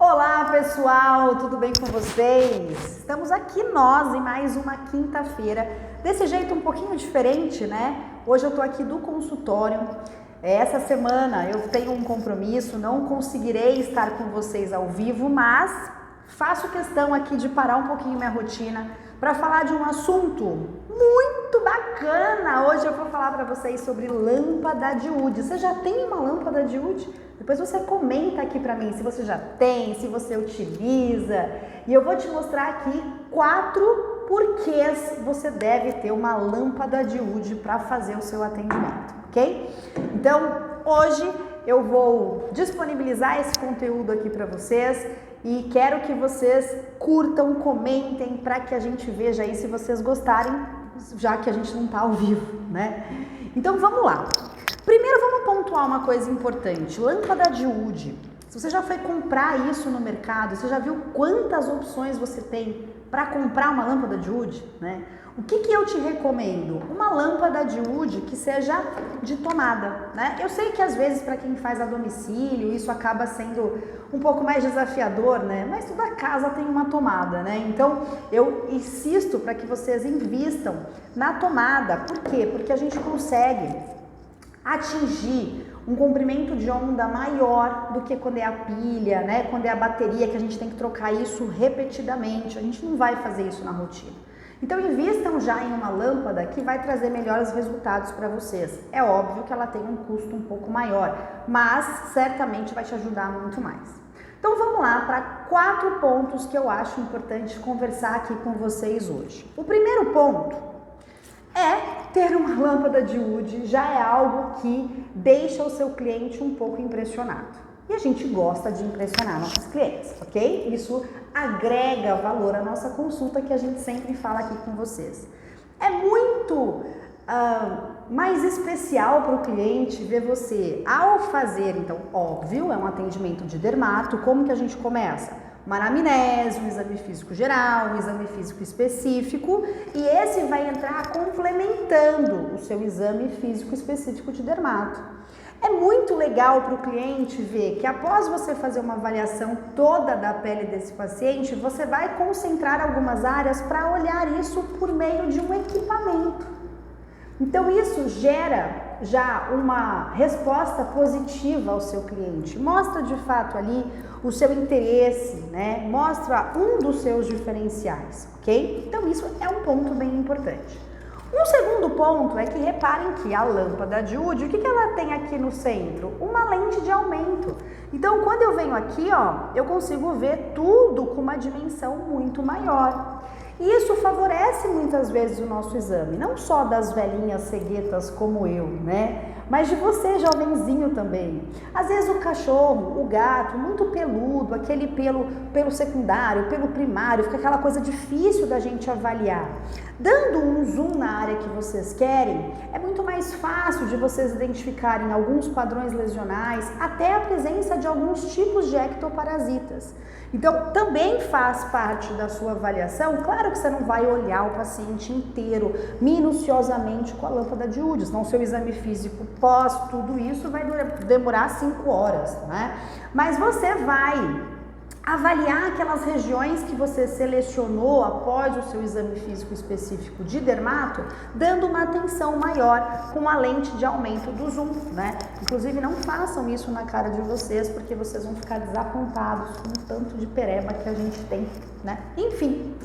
Olá pessoal, tudo bem com vocês? Estamos aqui nós em mais uma quinta-feira, desse jeito um pouquinho diferente, né? Hoje eu tô aqui do consultório. Essa semana eu tenho um compromisso, não conseguirei estar com vocês ao vivo, mas faço questão aqui de parar um pouquinho minha rotina para falar de um assunto muito bacana. Hoje eu vou falar para vocês sobre lâmpada de oud. Você já tem uma lâmpada de oud? Depois você comenta aqui para mim se você já tem, se você utiliza. E eu vou te mostrar aqui 4 porquês você deve ter uma lâmpada de oud para fazer o seu atendimento, ok? Então, hoje eu vou disponibilizar esse conteúdo aqui para vocês e quero que vocês curtam, comentem para que a gente veja aí se vocês gostarem, já que a gente não está ao vivo, né? Então, vamos lá. Primeiro vamos pontuar uma coisa importante, lâmpada de oud. Se você já foi comprar isso no mercado, você já viu quantas opções você tem para comprar uma lâmpada de oud, né? O que eu te recomendo? Uma lâmpada de oud que seja de tomada, né? Eu sei que às vezes para quem faz a domicílio isso acaba sendo um pouco mais desafiador, né? Mas toda casa tem uma tomada, né? Então eu insisto para que vocês invistam na tomada. Por quê? Porque a gente consegue atingir um comprimento de onda maior do que quando é a pilha, né? Quando é a bateria, que a gente tem que trocar isso repetidamente. A gente não vai fazer isso na rotina. Então invistam já em uma lâmpada que vai trazer melhores resultados para vocês. É óbvio que ela tem um custo um pouco maior, mas certamente vai te ajudar muito mais. Então vamos lá para 4 pontos que eu acho importante conversar aqui com vocês hoje. O primeiro ponto é ter uma lâmpada de oud, já é algo que deixa o seu cliente um pouco impressionado. E a gente gosta de impressionar nossos clientes, ok? Isso agrega valor à nossa consulta, que a gente sempre fala aqui com vocês. É muito mais especial para o cliente ver você ao fazer, então, óbvio, é um atendimento de dermato. Como que a gente começa? Uma anamnese, um exame físico geral, um exame físico específico, e esse vai entrar complementando o seu exame físico específico de dermato. É muito legal para o cliente ver que após você fazer uma avaliação toda da pele desse paciente, você vai concentrar algumas áreas para olhar isso por meio de um equipamento. Então isso gera já uma resposta positiva ao seu cliente, mostra de fato ali o seu interesse, né? Mostra um dos seus diferenciais, ok? Então isso é um ponto bem importante. Um segundo ponto é que reparem que a lâmpada de oud, o que ela tem aqui no centro? Uma lente de aumento. Então quando eu venho aqui, ó, eu consigo ver tudo com uma dimensão muito maior. E isso favorece muitas vezes o nosso exame, não só das velhinhas ceguetas como eu, né? Mas de você, jovenzinho também. Às vezes o cachorro, o gato, muito peludo, aquele pelo secundário, pelo primário, fica aquela coisa difícil da gente avaliar. Dando um zoom na área que vocês querem, é muito mais fácil de vocês identificarem alguns padrões lesionais, até a presença de alguns tipos de ectoparasitas. Então, também faz parte da sua avaliação. Claro que você não vai olhar o paciente inteiro, minuciosamente com a lâmpada de oud, senão o seu exame físico pós tudo isso vai demorar 5 horas, né? Mas você vai avaliar aquelas regiões que você selecionou após o seu exame físico específico de dermato, dando uma atenção maior com a lente de aumento do zoom, né? Inclusive não façam isso na cara de vocês, porque vocês vão ficar desapontados com o tanto de pereba que a gente tem, né? Enfim,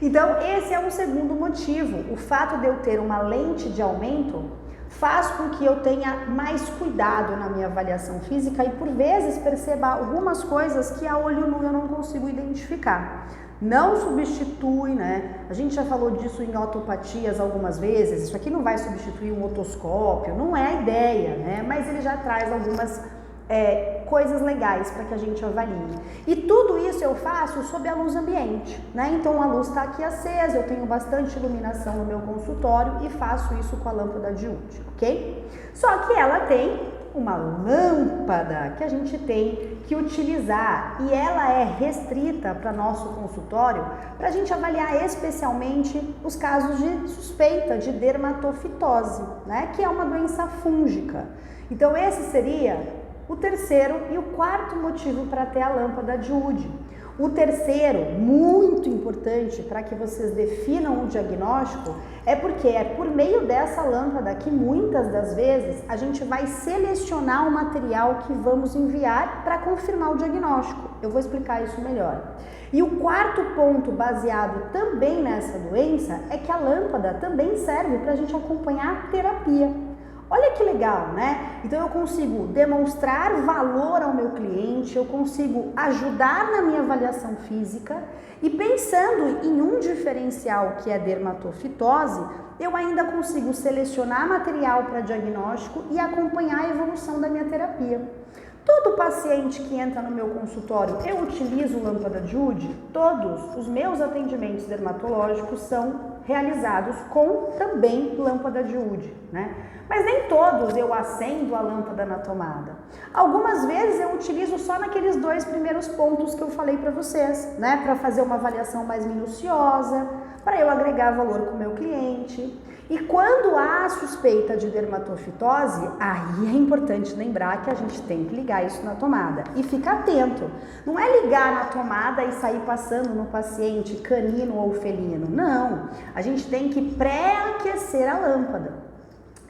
então esse é um segundo motivo. O fato de eu ter uma lente de aumento faz com que eu tenha mais cuidado na minha avaliação física e por vezes perceba algumas coisas que a olho nu eu não consigo identificar. Não substitui, né? A gente já falou disso em otopatias algumas vezes. Isso aqui não vai substituir um otoscópio, não é a ideia, né? Mas ele já traz algumas coisas legais para que a gente avalie. E tudo isso eu faço sob a luz ambiente, né? Então a luz está aqui acesa, eu tenho bastante iluminação no meu consultório e faço isso com a lâmpada de oud, ok? Só que ela tem uma lâmpada que a gente tem que utilizar e ela é restrita para nosso consultório para a gente avaliar especialmente os casos de suspeita de dermatofitose, né? Que é uma doença fúngica. Então esse seria O terceiro e o quarto motivo para ter a lâmpada de Wood. O terceiro, muito importante para que vocês definam o diagnóstico, é porque é por meio dessa lâmpada que muitas das vezes a gente vai selecionar o material que vamos enviar para confirmar o diagnóstico. Eu vou explicar isso melhor. E o quarto ponto, baseado também nessa doença, é que a lâmpada também serve para a gente acompanhar a terapia. Olha que legal, né? Então eu consigo demonstrar valor ao meu cliente, eu consigo ajudar na minha avaliação física e pensando em um diferencial que é dermatofitose, eu ainda consigo selecionar material para diagnóstico e acompanhar a evolução da minha terapia. Todo paciente que entra no meu consultório, eu utilizo lâmpada de Wood? Todos os meus atendimentos dermatológicos são realizados com também lâmpada de Wood, né? Mas nem todos eu acendo a lâmpada na tomada. Algumas vezes eu utilizo só naqueles 2 primeiros pontos que eu falei para vocês, né? Para fazer uma avaliação mais minuciosa, para eu agregar valor com o meu cliente. E quando há suspeita de dermatofitose, aí é importante lembrar que a gente tem que ligar isso na tomada. E fica atento, não é ligar na tomada e sair passando no paciente canino ou felino, não. A gente tem que pré-aquecer a lâmpada.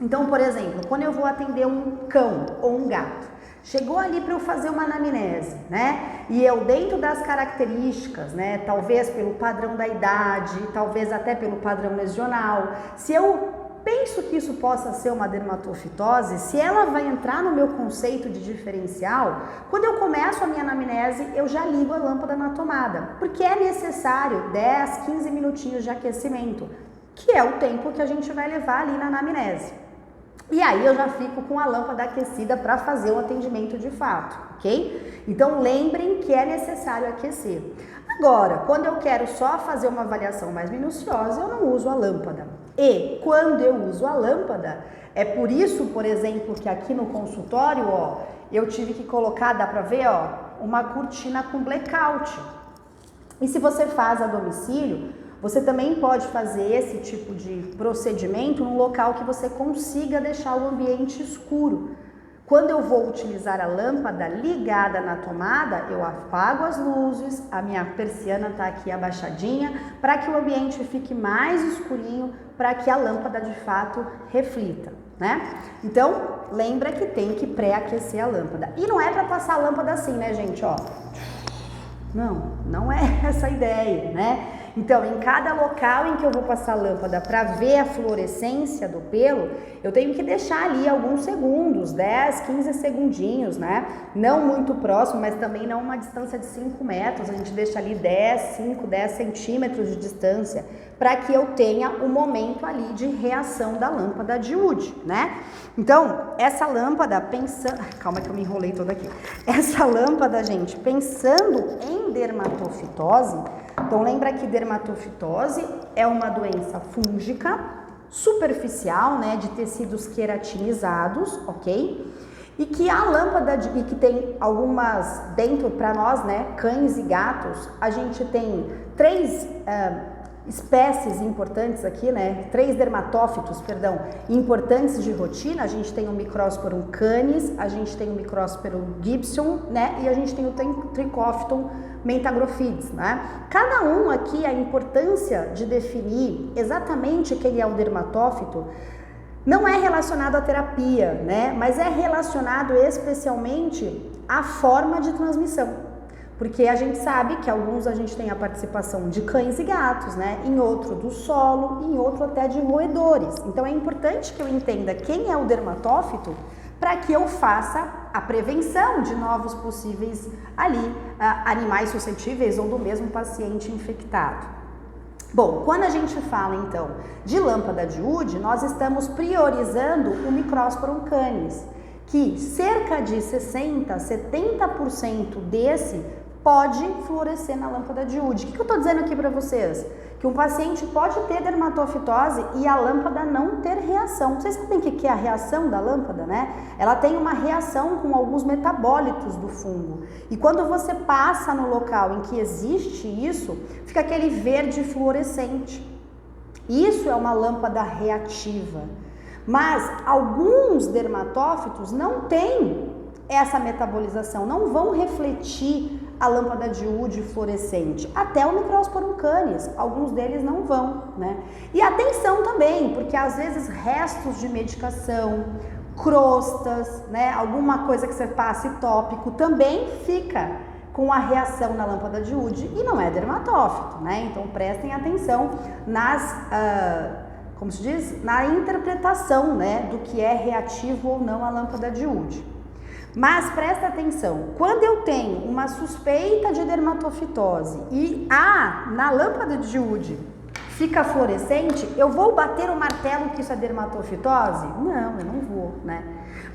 Então, por exemplo, quando eu vou atender um cão ou um gato, chegou ali para eu fazer uma anamnese, né? E eu, dentro das características, né? Talvez pelo padrão da idade, talvez até pelo padrão lesional, se eu penso que isso possa ser uma dermatofitose, se ela vai entrar no meu conceito de diferencial, quando eu começo a minha anamnese, eu já ligo a lâmpada na tomada, porque é necessário 10, 15 minutinhos de aquecimento, que é o tempo que a gente vai levar ali na anamnese. E aí eu já fico com a lâmpada aquecida para fazer o atendimento de fato, ok? Então lembrem que é necessário aquecer. Agora, quando eu quero só fazer uma avaliação mais minuciosa, eu não uso a lâmpada. E quando eu uso a lâmpada, é por isso, por exemplo, que aqui no consultório, ó, eu tive que colocar, dá para ver, ó, uma cortina com blackout. E se você faz a domicílio, você também pode fazer esse tipo de procedimento num local que você consiga deixar o ambiente escuro. Quando eu vou utilizar a lâmpada ligada na tomada, eu apago as luzes, a minha persiana está aqui abaixadinha, para que o ambiente fique mais escurinho, para que a lâmpada de fato reflita, né? Então, lembra que tem que pré-aquecer a lâmpada. E não é para passar a lâmpada assim, né, gente? Ó, não é essa a ideia, né? Então, em cada local em que eu vou passar a lâmpada para ver a fluorescência do pelo, eu tenho que deixar ali alguns segundos, 10, 15 segundinhos, né? Não muito próximo, mas também não uma distância de 5 metros, a gente deixa ali 10 centímetros de distância, para que eu tenha o momento ali de reação da lâmpada de Wood, né? Então, essa lâmpada, pensando... Calma que eu me enrolei toda aqui. Essa lâmpada, gente, pensando em dermatofitose, então lembra que dermatofitose é uma doença fúngica, superficial, né, de tecidos queratinizados, ok? E que a lâmpada, e que tem algumas, dentro para nós, né, cães e gatos, a gente tem 3 espécies importantes aqui, né, 3 dermatófitos, perdão, importantes de rotina. A gente tem o Microsporum canis, a gente tem o Microsporum gibson, né, e a gente tem o Trichophyton mentagrophides, né? Cada um aqui, a importância de definir exatamente quem é o dermatófito não é relacionado à terapia, né? Mas é relacionado especialmente à forma de transmissão. Porque a gente sabe que alguns a gente tem a participação de cães e gatos, né? Em outro do solo, em outro até de roedores. Então é importante que eu entenda quem é o dermatófito para que eu faça a prevenção de novos possíveis ali animais suscetíveis ou do mesmo paciente infectado. Bom, quando a gente fala então de lâmpada de Wood, nós estamos priorizando o Microsporum canis, que cerca de 60-70% desse pode fluorescer na lâmpada de Wood. O que eu estou dizendo aqui para vocês? Que um paciente pode ter dermatofitose e a lâmpada não ter reação. Vocês sabem o que é a reação da lâmpada, né? Ela tem uma reação com alguns metabólitos do fungo. E quando você passa no local em que existe isso, fica aquele verde fluorescente. Isso é uma lâmpada reativa. Mas alguns dermatófitos não têm essa metabolização, não vão refletir a lâmpada de Wood fluorescente, até o Microsporum canis, alguns deles não vão, né? E atenção também, porque às vezes restos de medicação, crostas, né, alguma coisa que você passe tópico também fica com a reação na lâmpada de Wood e não é dermatófito, né? Então prestem atenção nas, como se diz, na interpretação, né, do que é reativo ou não à lâmpada de Wood. Mas presta atenção, quando eu tenho uma suspeita de dermatofitose e na lâmpada de Wood fica fluorescente, eu vou bater o martelo que isso é dermatofitose? Não, eu não vou, né?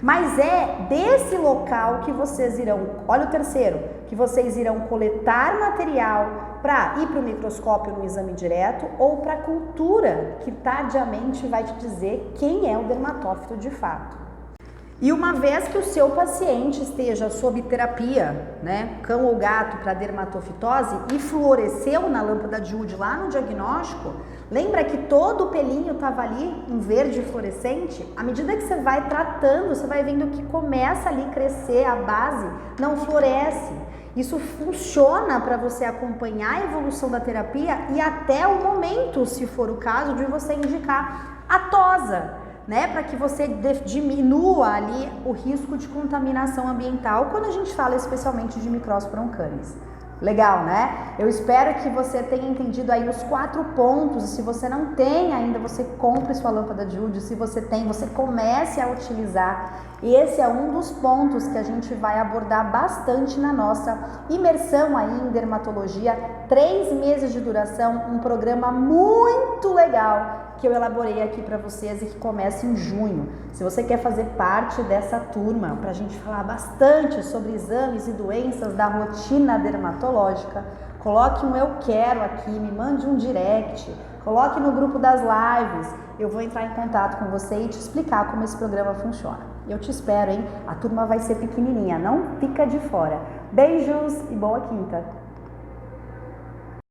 Mas é desse local que vocês irão, olha o terceiro, que vocês irão coletar material para ir para o microscópio no exame direto ou para a cultura, que tardiamente vai te dizer quem é o dermatófito de fato. E uma vez que o seu paciente esteja sob terapia, né, cão ou gato para dermatofitose e fluoresceu na lâmpada de Wood lá no diagnóstico, lembra que todo o pelinho estava ali em verde fluorescente? À medida que você vai tratando, você vai vendo que começa ali a crescer a base, não floresce. Isso funciona para você acompanhar a evolução da terapia e até o momento, se for o caso, de você indicar a tosa, né, para que você diminua ali o risco de contaminação ambiental, quando a gente fala especialmente de Microsporum canis. Legal, né? Eu espero que você tenha entendido aí os 4 pontos, e se você não tem ainda, você compre sua lâmpada de Wood, se você tem, você comece a utilizar. E esse é um dos pontos que a gente vai abordar bastante na nossa imersão aí em dermatologia, 3 meses de duração, um programa muito legal que eu elaborei aqui para vocês e que começa em junho. Se você quer fazer parte dessa turma, para a gente falar bastante sobre exames e doenças da rotina dermatológica, coloque um eu quero aqui, me mande um direct, coloque no grupo das lives, eu vou entrar em contato com você e te explicar como esse programa funciona. Eu te espero, hein? A turma vai ser pequenininha, não fica de fora. Beijos e boa quinta!